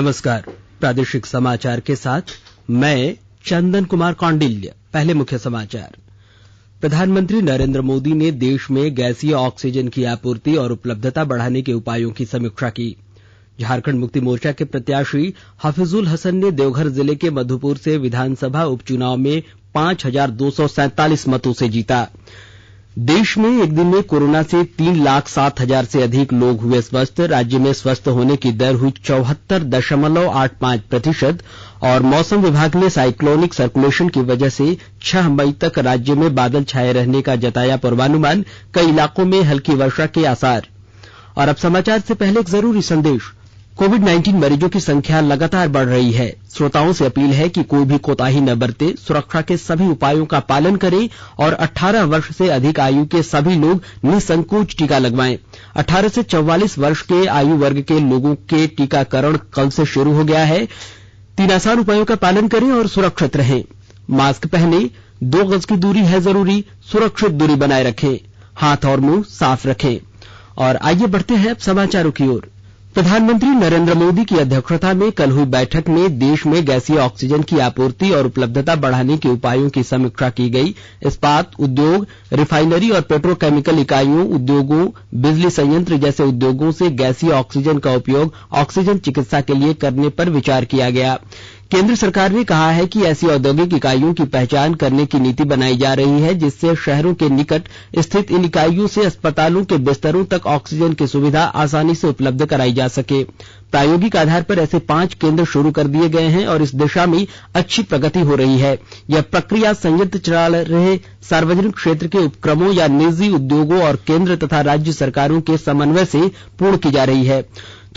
नमस्कार। प्रादेशिक समाचार के साथ मैं चंदन कुमार कौंडिल्य। पहले मुख्य समाचार। प्रधानमंत्री नरेंद्र मोदी ने देश में गैसीय ऑक्सीजन की आपूर्ति और उपलब्धता बढ़ाने के उपायों की समीक्षा की। झारखंड मुक्ति मोर्चा के प्रत्याशी हफीजुल हसन ने देवघर जिले के मधुपुर से विधानसभा उपचुनाव में 5247 मतों से जीता। देश में एक दिन में कोरोना से 3,07,000 से अधिक लोग हुए स्वस्थ। राज्य में स्वस्थ होने की दर हुई 74.85% और मौसम विभाग ने साइक्लोनिक सर्कुलेशन की वजह से 6 मई तक राज्य में बादल छाए रहने का जताया पूर्वानुमान। कई इलाकों में हल्की वर्षा के आसार। और अब समाचार से पहले एक जरूरी संदेश। कोविड-19 मरीजों की संख्या लगातार बढ़ रही है। श्रोताओं से अपील है कि कोई भी कोताही न बरते, सुरक्षा के सभी उपायों का पालन करें और 18 वर्ष से अधिक आयु के सभी लोग निसंकोच टीका लगवाएं। 18 से 44 वर्ष के आयु वर्ग के लोगों के टीकाकरण कल से शुरू हो गया है। 3 आसान उपायों का पालन करें और सुरक्षित रहें। मास्क पहने, 2 गज की दूरी है जरूरी, सुरक्षित दूरी बनाए रखें, हाथ और मुंह साफ रखें। और आइए बढ़ते हैं अब समाचारों की ओर। प्रधानमंत्री नरेंद्र मोदी की अध्यक्षता में कल हुई बैठक में देश में गैसीय ऑक्सीजन की आपूर्ति और उपलब्धता बढ़ाने के उपायों की समीक्षा की गई। इस्पात उद्योग, रिफाइनरी और पेट्रोकेमिकल इकाइयों, उद्योगों, बिजली संयंत्र जैसे उद्योगों से गैसीय ऑक्सीजन का उपयोग ऑक्सीजन चिकित्सा के लिए करने पर विचार किया गया। केंद्र सरकार ने कहा है कि ऐसी औद्योगिक इकाइयों की पहचान करने की नीति बनाई जा रही है, जिससे शहरों के निकट स्थित इन इकाइयों से अस्पतालों के बिस्तरों तक ऑक्सीजन की सुविधा आसानी से उपलब्ध कराई जा सके। प्रायोगिक आधार पर ऐसे 5 केंद्र शुरू कर दिए गए हैं और इस दिशा में अच्छी प्रगति हो रही है। यह प्रक्रिया संयंत्र चला रहे सार्वजनिक क्षेत्र के उपक्रमों या निजी उद्योगों और केंद्र तथा राज्य सरकारों के समन्वय से पूर्ण की जा रही है।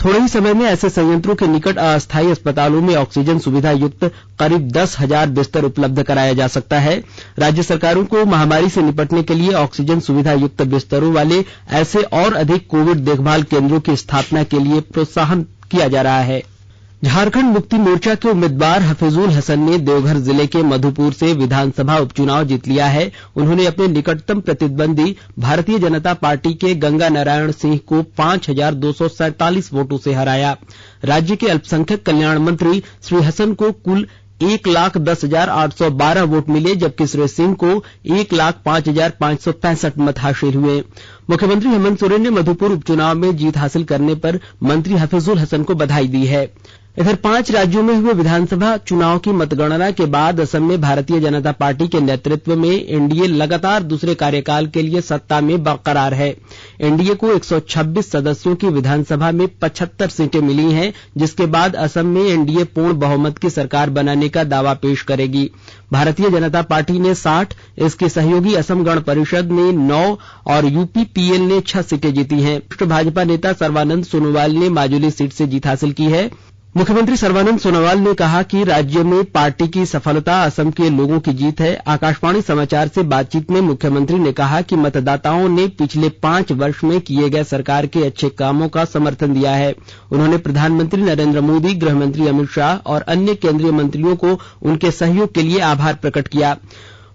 थोड़े ही समय में ऐसे संयंत्रों के निकट अस्थायी अस्पतालों में ऑक्सीजन सुविधा युक्त करीब 10,000 बिस्तर उपलब्ध कराया जा सकता है। राज्य सरकारों को महामारी से निपटने के लिए ऑक्सीजन सुविधा युक्त बिस्तरों वाले ऐसे और अधिक कोविड देखभाल केंद्रों की स्थापना के लिए प्रोत्साहन किया जा रहा है। झारखंड मुक्ति मोर्चा के उम्मीदवार हफीजुल हसन ने देवघर जिले के मधुपुर से विधानसभा उपचुनाव जीत लिया है। उन्होंने अपने निकटतम प्रतिद्वंदी भारतीय जनता पार्टी के गंगा नारायण सिंह को 5247 वोटों से हराया। राज्य के अल्पसंख्यक कल्याण मंत्री श्री हसन को कुल 1,10,812 वोट मिले, जबकि श्री सिंह को 1,05,565 मत हासिल हुए। मुख्यमंत्री हेमंत सोरेन ने मधुपुर उपचुनाव में जीत हासिल करने पर मंत्री हफीजुल हसन को बधाई दी है। इधर 5 राज्यों में हुए विधानसभा चुनाव की मतगणना के बाद असम में भारतीय जनता पार्टी के नेतृत्व में एनडीए लगातार दूसरे कार्यकाल के लिए सत्ता में बरकरार है। एनडीए को 126 सदस्यों की विधानसभा में 75 सीटें मिली हैं, जिसके बाद असम में एनडीए पूर्ण बहुमत की सरकार बनाने का दावा पेश करेगी। भारतीय जनता पार्टी ने 60, इसके सहयोगी असम गण परिषद ने 9 और यूपीपीएल ने 6 सीटें जीती हैं। भाजपा नेता सर्बानंद सोनोवाल ने माजुली सीट से जीत हासिल की है। मुख्यमंत्री सर्बानंद सोनोवाल ने कहा कि राज्य में पार्टी की सफलता असम के लोगों की जीत है। आकाशवाणी समाचार से बातचीत में मुख्यमंत्री ने कहा कि मतदाताओं ने पिछले 5 वर्ष में किए गए सरकार के अच्छे कामों का समर्थन दिया है। उन्होंने प्रधानमंत्री नरेंद्र मोदी, गृह मंत्री अमित शाह और अन्य केंद्रीय मंत्रियों को उनके सहयोग के लिए आभार प्रकट किया।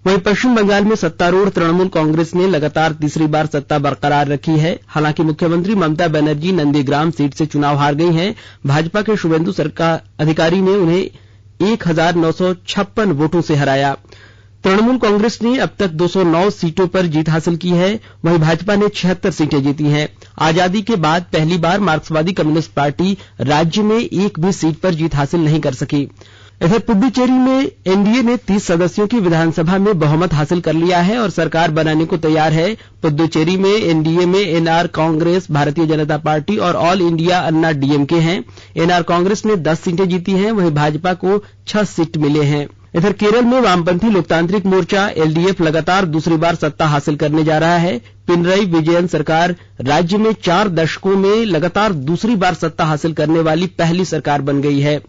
वहीं पश्चिम बंगाल में सत्तारूढ़ तृणमूल कांग्रेस ने लगातार तीसरी बार सत्ता बरकरार रखी है। हालांकि मुख्यमंत्री ममता बनर्जी नंदीग्राम सीट से चुनाव हार गई हैं। भाजपा के शुभेंदु सरकार अधिकारी ने उन्हें 1,956 वोटों से हराया। तृणमूल कांग्रेस ने अब तक 209 सीटों पर जीत हासिल की है। वहीं भाजपा ने 76 सीटें जीती हैं। आजादी के बाद पहली बार मार्क्सवादी कम्युनिस्ट पार्टी राज्य में एक भी सीट पर जीत हासिल नहीं कर सकी। इधर पुडुचेरी में एनडीए ने 30 सदस्यों की विधानसभा में बहुमत हासिल कर लिया है और सरकार बनाने को तैयार है। पुडुचेरी में एनडीए में एनआर कांग्रेस, भारतीय जनता पार्टी और ऑल इंडिया अन्ना डीएमके हैं। एनआर कांग्रेस ने 10 सीटें जीती हैं, वहीं भाजपा को 6 सीट मिले हैं। इधर केरल में वामपंथी लोकतांत्रिक मोर्चा एलडीएफ लगातार दूसरी बार सत्ता हासिल करने जा रहा है। पिनरई विजयन सरकार राज्य में 4 दशकों में लगातार दूसरी बार सत्ता हासिल करने वाली पहली सरकार बन गई है।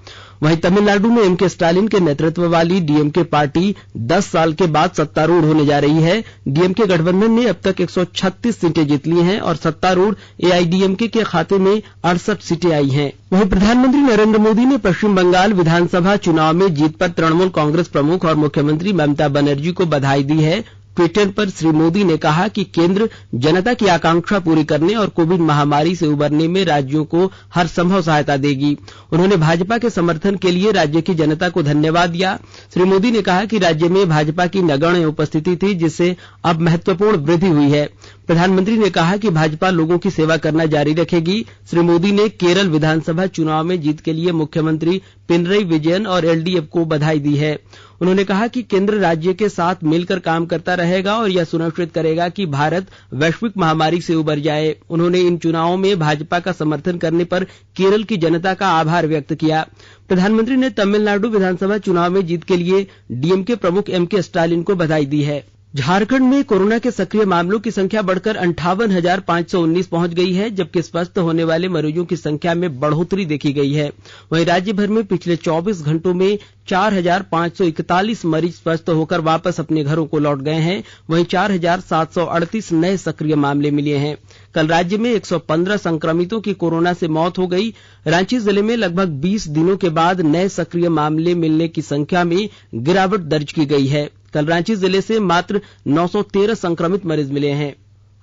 वहीं तमिलनाडु में एमके स्टालिन के नेतृत्व वाली डीएमके पार्टी 10 साल के बाद सत्तारूढ़ होने जा रही है। डीएमके गठबंधन ने अब तक 136 सीटें जीत ली हैं और सत्तारूढ़ एआईडीएमके के खाते में 68 सीटें आई हैं। वहीं प्रधानमंत्री नरेंद्र मोदी ने पश्चिम बंगाल विधानसभा चुनाव में जीत पर तृणमूल कांग्रेस प्रमुख और मुख्यमंत्री ममता बनर्जी को बधाई दी है। ट्विटर पर श्री मोदी ने कहा कि केंद्र जनता की आकांक्षा पूरी करने और कोविड महामारी से उबरने में राज्यों को हर संभव सहायता देगी। उन्होंने भाजपा के समर्थन के लिए राज्य की जनता को धन्यवाद दिया। श्री मोदी ने कहा कि राज्य में भाजपा की नगण्य उपस्थिति थी, जिससे अब महत्वपूर्ण वृद्धि हुई है। प्रधानमंत्री ने कहा कि भाजपा लोगों की सेवा करना जारी रखेगी। श्री मोदी ने केरल विधानसभा चुनाव में जीत के लिए मुख्यमंत्री पिनरई विजयन और एलडीएफ को बधाई दी है। उन्होंने कहा कि केंद्र राज्य के साथ मिलकर काम करता रहेगा और यह सुनिश्चित करेगा कि भारत वैश्विक महामारी से उबर जाए। उन्होंने इन चुनावों में भाजपा का समर्थन करने पर केरल की जनता का आभार व्यक्त किया। प्रधानमंत्री ने तमिलनाडु विधानसभा चुनाव में जीत के लिए डीएमके प्रमुख एमके स्टालिन को बधाई दी है। झारखंड में कोरोना के सक्रिय मामलों की संख्या बढ़कर 58,519 पहुंच गई है, जबकि स्वस्थ होने वाले मरीजों की संख्या में बढ़ोतरी देखी गई है। वहीं राज्य भर में पिछले 24 घंटों में 4,541 मरीज स्वस्थ होकर वापस अपने घरों को लौट गए हैं। वहीं 4,738 नए सक्रिय मामले मिले हैं। कल राज्य में 115 संक्रमितों की कोरोना से मौत हो गई। रांची जिले में लगभग 20 दिनों के बाद नए सक्रिय मामले मिलने की संख्या में गिरावट दर्ज की गई है। कल रांची जिले से मात्र 913 संक्रमित मरीज मिले हैं।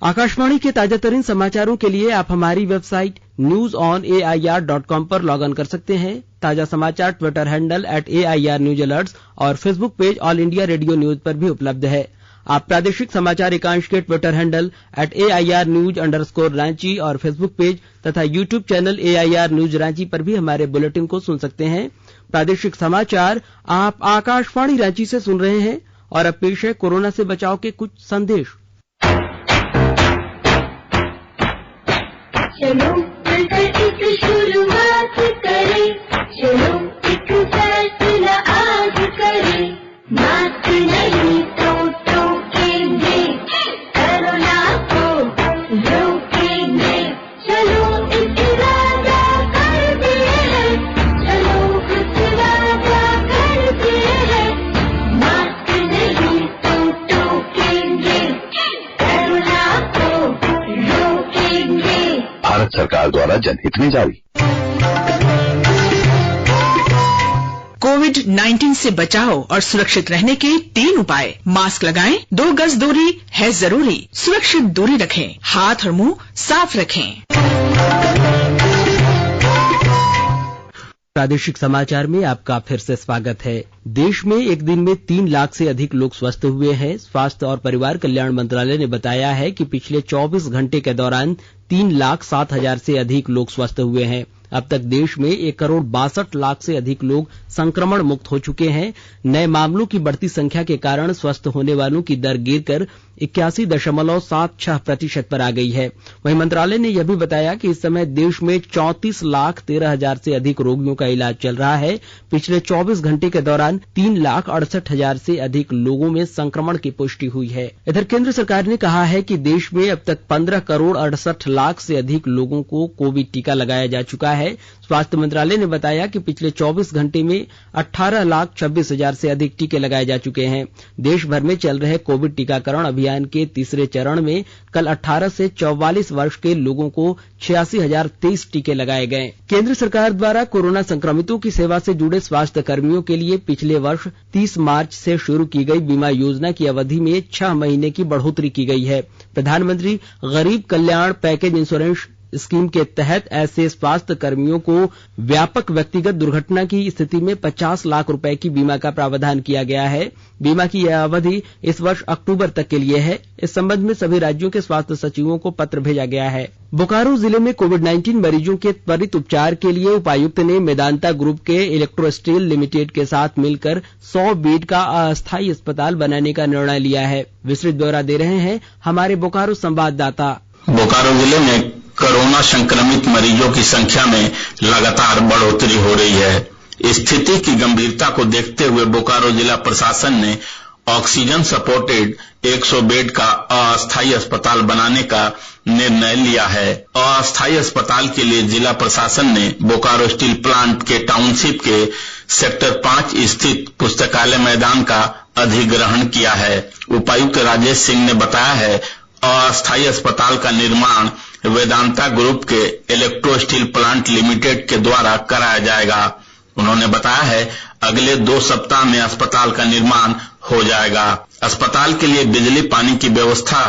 आकाशवाणी के ताजा तरीन समाचारों के लिए आप हमारी वेबसाइट newsonair.com पर लॉग इन कर सकते हैं। ताजा समाचार Twitter handle @AIR News Alerts और Facebook page all India radio news पर भी उपलब्ध है। आप प्रादेशिक समाचार एकांश के ट्विटर हैंडल @AIR News_Ranchi और फेसबुक पेज तथा YouTube channel AIR News Ranchi पर भी हमारे बुलेटिन को सुन सकते हैं। प्रादेशिक समाचार आप आकाशवाणी रांची से सुन रहे हैं और अब पेश है कोरोना से बचाव के कुछ संदेश। चलो मिलकर एक शुरुआत करें, चलो एक फैसला आज करें, मास्क नहीं तो टोकेंगे, कोरोना को रोकेंगे, चलो एक इरादा करते हैं, चलो कुछ वादा करते हैं, मास्क नहीं तो टोकेंगे, कोरोना को रोकेंगे। भारत सरकार द्वारा जनहित में जारी। कोविड-19 से बचाव और सुरक्षित रहने के 3 उपाय। मास्क लगाएं, 2 गज दूरी है जरूरी, सुरक्षित दूरी रखें, हाथ और मुंह साफ रखें। प्रादेशिक समाचार में आपका फिर से स्वागत है। देश में एक दिन में 3 लाख से अधिक लोग स्वस्थ हुए हैं। स्वास्थ्य और परिवार कल्याण मंत्रालय ने बताया है कि पिछले 24 घंटे के दौरान 3,07,000 से अधिक लोग स्वस्थ हुए हैं। अब तक देश में 1,62,00,000 से अधिक लोग संक्रमण मुक्त हो चुके हैं। नए मामलों की बढ़ती संख्या के कारण स्वस्थ होने वालों की दर गिरकर 81.76% पर आ गई है। वहीं मंत्रालय ने यह भी बताया कि इस समय देश में 34,13,000 से अधिक रोगियों का इलाज चल रहा है। पिछले 24 घंटे के दौरान 3,68,000 से अधिक लोगों में संक्रमण की पुष्टि हुई है। इधर केंद्र सरकार ने कहा है कि देश में अब तक 15,68,00,000 से अधिक लोगों को कोविड टीका लगाया जा चुका है। स्वास्थ्य मंत्रालय ने बताया कि पिछले 24 घंटे में 18,26,000 से अधिक टीके लगाए जा चुके हैं। देश भर में चल रहे कोविड टीकाकरण अभियान के तीसरे चरण में कल 18 से 44 वर्ष के लोगों को 86,023 टीके लगाए गए। केंद्र सरकार द्वारा कोरोना संक्रमितों की सेवा से जुड़े स्वास्थ्य कर्मियों के लिए पिछले वर्ष 30 मार्च से शुरू की गई बीमा योजना की अवधि में 6 महीने की बढ़ोतरी की गई है। प्रधानमंत्री गरीब कल्याण पैकेज इंश्योरेंस स्कीम के तहत ऐसे स्वास्थ्य कर्मियों को व्यापक व्यक्तिगत दुर्घटना की स्थिति में 50 लाख रुपए की बीमा का प्रावधान किया गया है। बीमा की यह अवधि इस वर्ष अक्टूबर तक के लिए है। इस संबंध में सभी राज्यों के स्वास्थ्य सचिवों को पत्र भेजा गया है। बोकारो जिले में कोविड-19 मरीजों के त्वरित उपचार के लिए उपायुक्त ने मेदांता ग्रुप के इलेक्ट्रो स्टील लिमिटेड के साथ मिलकर 100 बेड का अस्थायी अस्पताल बनाने का निर्णय लिया है। विस्तृत ब्यौरा दे रहे हैं हमारे बोकारो संवाददाता। बोकारो जिले में कोरोना संक्रमित मरीजों की संख्या में लगातार बढ़ोतरी हो रही है। स्थिति की गंभीरता को देखते हुए बोकारो जिला प्रशासन ने ऑक्सीजन सपोर्टेड 100 बेड का अस्थायी अस्पताल बनाने का निर्णय लिया है। अस्थायी अस्पताल के लिए जिला प्रशासन ने बोकारो स्टील प्लांट के टाउनशिप के सेक्टर 5 स्थित पुस्तकालय मैदान का अधिग्रहण किया है। उपायुक्त राजेश सिंह ने बताया है अस्थायी अस्पताल का निर्माण वेदांता ग्रुप के इलेक्ट्रो स्टील प्लांट लिमिटेड के द्वारा कराया जाएगा। उन्होंने बताया है अगले 2 सप्ताह में अस्पताल का निर्माण हो जाएगा। अस्पताल के लिए बिजली पानी की व्यवस्था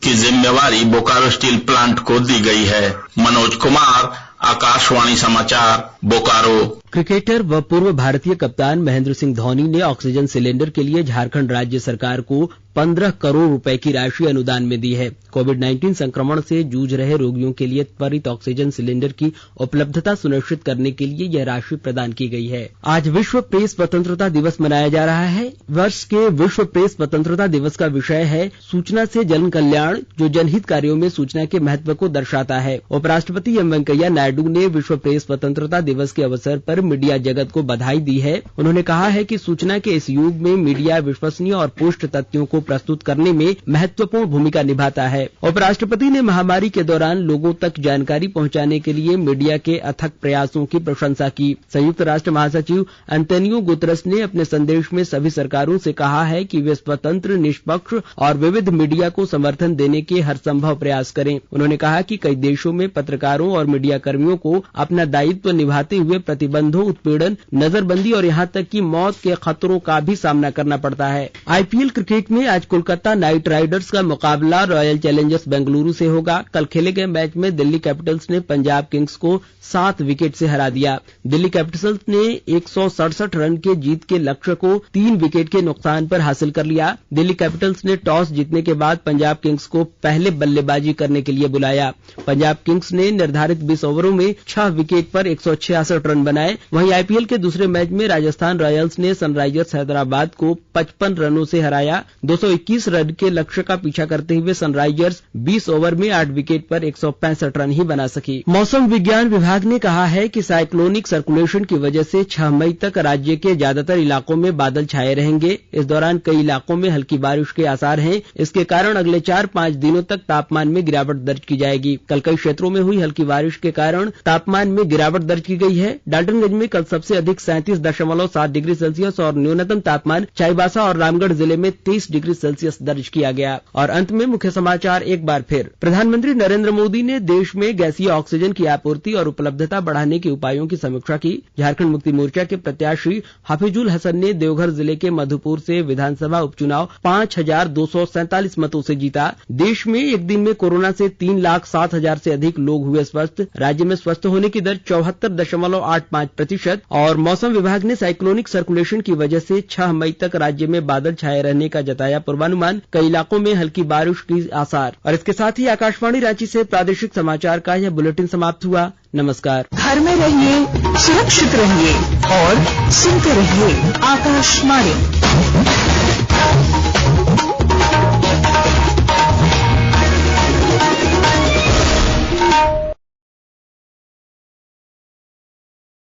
की जिम्मेवारी बोकारो स्टील प्लांट को दी गई है। मनोज कुमार, आकाशवाणी समाचार, बोकारो। क्रिकेटर व पूर्व भारतीय कप्तान महेंद्र सिंह धोनी ने ऑक्सीजन सिलेंडर के लिए झारखंड राज्य सरकार को 15 करोड़ रुपए की राशि अनुदान में दी है। कोविड-19 संक्रमण से जूझ रहे रोगियों के लिए त्वरित ऑक्सीजन सिलेंडर की उपलब्धता सुनिश्चित करने के लिए यह राशि प्रदान की गई है। आज विश्व प्रेस स्वतंत्रता दिवस मनाया जा रहा है। वर्ष के विश्व प्रेस स्वतंत्रता दिवस का विषय है सूचना से जन कल्याण, जो जनहित कार्यों में सूचना के महत्व को दर्शाता है। उपराष्ट्रपति एम वेंकैया नायडू ने विश्व प्रेस स्वतंत्रता दिवस के अवसर पर मीडिया जगत को बधाई दी है। उन्होंने कहा है कि सूचना के इस युग में मीडिया विश्वसनीय और पुष्ट तथ्यों को प्रस्तुत करने में महत्वपूर्ण भूमिका निभाता है। उपराष्ट्रपति ने महामारी के दौरान लोगों तक जानकारी पहुंचाने के लिए मीडिया के अथक प्रयासों की प्रशंसा की। संयुक्त राष्ट्र महासचिव एंटोनियो गुतरस ने अपने संदेश में सभी सरकारों से कहा है कि वे स्वतंत्र, निष्पक्ष और विविध मीडिया को समर्थन देने के हर संभव प्रयास करें। उन्होंने कहा कि कई देशों में पत्रकारों और मीडिया कर्मियों को अपना दायित्व निभाते हुए प्रतिबंधों, उत्पीड़न, नजरबंदी और यहां तक कि मौत के खतरों का भी सामना करना पड़ता है। आईपीएल क्रिकेट में आज कोलकाता नाइट राइडर्स का मुकाबला रॉयल चैलेंजर्स बेंगलुरु से होगा। कल खेले गए मैच में दिल्ली कैपिटल्स ने पंजाब किंग्स को 7 विकेट से हरा दिया। दिल्ली कैपिटल्स ने 167 रन के जीत के लक्ष्य को 3 विकेट के नुकसान पर हासिल कर लिया। दिल्ली कैपिटल्स ने टॉस जीतने के बाद पंजाब किंग्स को पहले बल्लेबाजी करने के लिए बुलाया। पंजाब किंग्स ने निर्धारित 20 ओवरों में 6 विकेट पर 166 रन बनाए। वहीं आईपीएल के दूसरे मैच में राजस्थान रॉयल्स ने सनराइजर्स हैदराबाद को 55 रनों से हराया। 221 रन के लक्ष्य का पीछा करते हुए सनराइजर्स 20 ओवर में 8 विकेट पर 165 रन ही बना सकी। मौसम विज्ञान विभाग ने कहा है कि साइक्लोनिक सर्कुलेशन की वजह से 6 मई तक राज्य के ज्यादातर इलाकों में बादल छाए रहेंगे। इस दौरान कई इलाकों में हल्की बारिश के आसार हैं। इसके कारण अगले 4-5 दिनों तक तापमान में गिरावट दर्ज की जाएगी। कल कई क्षेत्रों में हुई हल्की बारिश के कारण तापमान में गिरावट दर्ज की गई है। डाल्टनगंज में कल सबसे अधिक 37.7 डिग्री सेल्सियस और न्यूनतम तापमान चाईबासा और रामगढ़ जिले में 23 डिग्री सेल्सियस दर्ज किया गया। और अंत में मुख्य समाचार एक बार फिर। प्रधानमंत्री नरेंद्र मोदी ने देश में गैसीय ऑक्सीजन की आपूर्ति और उपलब्धता बढ़ाने के उपायों की समीक्षा की। झारखंड मुक्ति मोर्चा के प्रत्याशी हाफिजुल हसन ने देवघर जिले के मधुपुर से विधानसभा उपचुनाव 5247 मतों से जीता। देश में एक दिन में कोरोना से 3,07,000 से अधिक लोग हुए स्वस्थ। राज्य में स्वस्थ होने की दर 74.85%। और मौसम विभाग ने साइक्लोनिक सर्कुलेशन की वजह से 6 मई तक राज्य में बादल छाए रहने का जताया पूर्वानुमान। कई इलाकों में हल्की बारिश की आसार। और इसके साथ ही आकाशवाणी रांची से प्रादेशिक समाचार का यह बुलेटिन समाप्त हुआ। नमस्कार। घर में रहिए, सुरक्षित रहिए और सुनते रहिए आकाशवाणी।